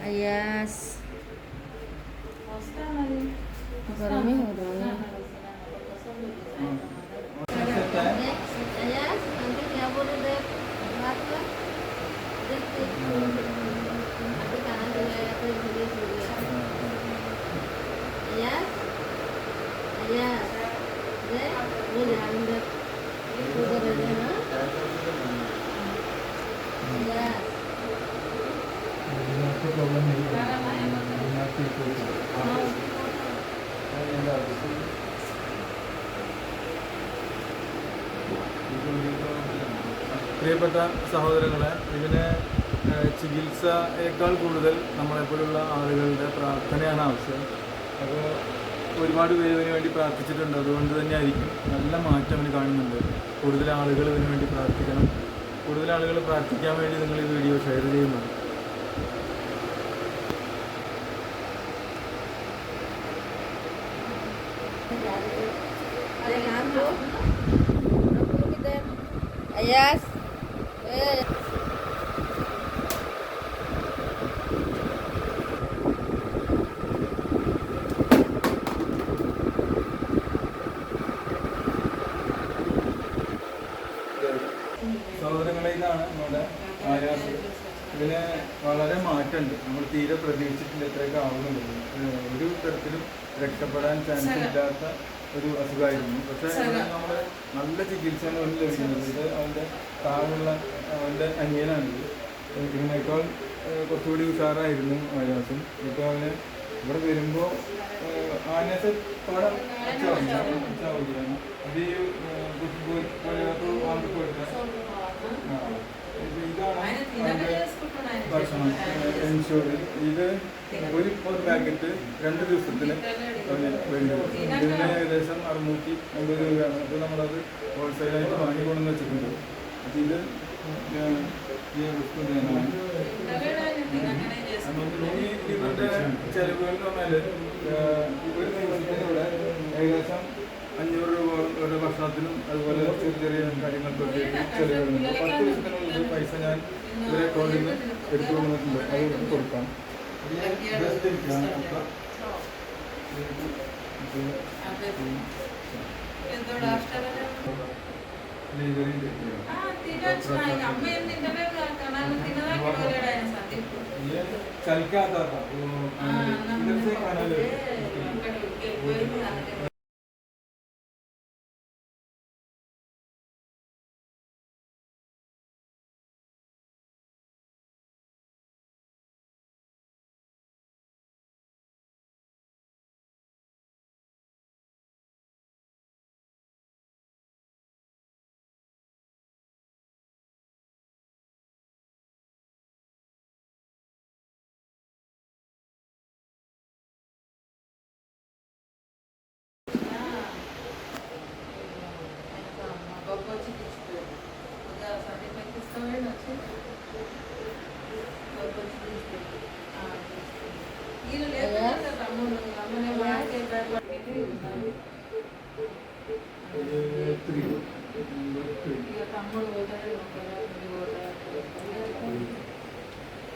Ayas. Marami, marami. Ayas, nanti क्या बोलो दे बात कर देखते अभी कहाँ गया तो धीरे धीरे ayas ayas दे वो ध्यान दे उधर दे ना ayas പ്രിയപ്പെട്ട സഹോദരങ്ങളെ, ഇതിന് ചികിത്സയേക്കാൾ കൂടുതൽ നമ്മളെപ്പോലുള്ള ആളുകളുടെ പ്രാർത്ഥനയാണ് ആവശ്യം. അപ്പോൾ ഒരുപാട് പേര് ഇതിനു വേണ്ടി പ്രാർത്ഥിച്ചിട്ടുണ്ട്. അതുകൊണ്ട് തന്നെ ആയിരിക്കും നല്ല മാറ്റം അവന് കാണുന്നുണ്ട്. കൂടുതൽ ആളുകൾ ഇതിനു വേണ്ടി പ്രാർത്ഥിക്കണം. കൂടുതൽ ആളുകൾ പ്രാർത്ഥിക്കാൻ വേണ്ടി നിങ്ങൾ ഈ വീഡിയോ ഷെയർ ചെയ്യുന്നു. ayas സഹോദരങ്ങളെ, ഇതാണ് നമ്മുടെ ആയാസ്. ഇതിന് വളരെ മാറ്റമുണ്ട്. നമ്മൾ തീരെ പ്രതീക്ഷിച്ചിട്ടില്ല ഇത്രയൊക്കെ ആവുന്നുണ്ട്. ഒരു തരത്തിലും രക്ഷപ്പെടാൻ ചാൻസ് ഇല്ലാത്ത ഒരു അസുഖമായിരുന്നു. പക്ഷേ നമ്മൾ നല്ല ചികിത്സയാണ് അവന് ലഭിക്കുന്നത്. ഇത് അവൻ്റെ താഴെയുള്ള അവൻ്റെ അനിയനാണിത്. ഇതിനേക്കാൾ കുറച്ചുകൂടി ഉഷാറായിരുന്നു ആയാസും. ഇപ്പോൾ അവന് ഇവിടെ വരുമ്പോൾ ആയാസ് പാടാൻ അത് ഈ ഇതാണ് ഭക്ഷണം എൻഷുർ. ഇത് ഒരു പാക്കറ്റ് 2 ദിവസത്തിന് അവന് വേണ്ടി വരും. ഇതിന് ഏകദേശം 650 രൂപയാണ്. അപ്പോൾ നമ്മളത് ഹോൾസെയിലായിട്ട് വാങ്ങിക്കൊണ്ടെന്ന് വെച്ചിട്ടുണ്ട്. അപ്പോൾ ഇത് ഇവരുടെ ചെലവുകൾ എന്ന് പറഞ്ഞാൽ ഒരു ദിവസത്തിലൂടെ ഏകദേശം 500 രൂപ ഒരു ഭക്ഷണത്തിനും അതുപോലെ ചെറിയ ചെറിയ കാര്യങ്ങൾക്കൊക്കെ ചെലവുകളുണ്ട്. 10 ദിവസത്തിനുള്ള പൈസ ഞാൻ ഒരു അക്കൗണ്ടിൽ നിന്ന് എടുത്തു കൊണ്ടിട്ടുണ്ട്. അത് കൊടുക്കാം. चलता था इधर से खाना ले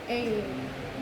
eh